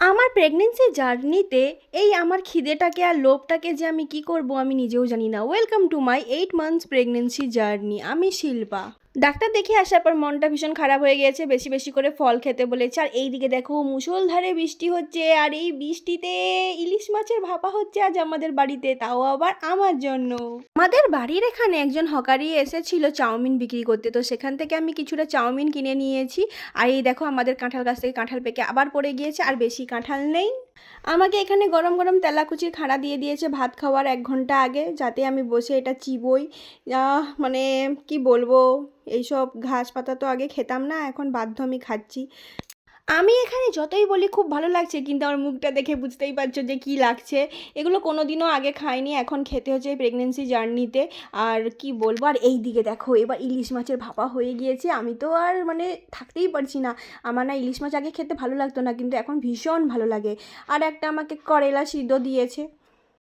আমার প্রেগনেন্সি জার্নিতে এই আমার খিদেটাকে আর লোভটাকে যে আমি কি করব আমি নিজেও জানি না। Welcome to my 8 months pregnancy journey. আমি শিল্পা। ডাক্তার দেখিয়ে আসার পর মনটা ভীষণ খারাপ হয়ে গিয়েছে, বেশি বেশি করে ফল খেতে বলেছে। আর এইদিকে দেখো মুষলধারে বৃষ্টি হচ্ছে, আর এই বৃষ্টিতে ইলিশ মাছের ভাপা হচ্ছে আজ আমাদের বাড়িতে, তাও আবার আমার জন্য। আমাদের বাড়ির এখানে একজন হকারি এসেছিল চাউমিন বিক্রি করতে, তো সেখান থেকে আমি কিছুটা চাউমিন কিনে নিয়েছি। আর এই দেখো আমাদের কাঁঠাল গাছ থেকে কাঁঠাল পেকে আবার পড়ে গিয়েছে, আর বেশি কাঁঠাল নেই। আমাকে এখানে গরম গরম তেলাকুচির খাড়া দিয়ে দিয়েছে ভাত খাওয়ার 1 ঘন্টা আগে, যাতে আমি বসে এটা চিবোই। মানে কি বলবো, এইসব ঘাস পাতা তো আগে খেতাম না, এখন বাধ্য আমি খাচ্ছি। আমি এখানে যতই বলি খুব ভালো লাগছে, কিন্তু আমার মুখটা দেখে বুঝতেই পারছো যে কি লাগছে। এগুলো কোনো দিনও আগে খাইনি, এখন খেতে হচ্ছে প্রেগনেন্সি জার্নিতে। আর কি বলবো, আর এই দিকে দেখো এবার ইলিশ মাছের ভাপা হয়ে গিয়েছে। আমি তো আর মানে থাকতেই পারছি না। আমার না ইলিশ মাছ আগে খেতে ভালো লাগতো না, কিন্তু এখন ভীষণ ভালো লাগে। আর একটা আমাকে করলা সিদ্ধ দিয়েছে।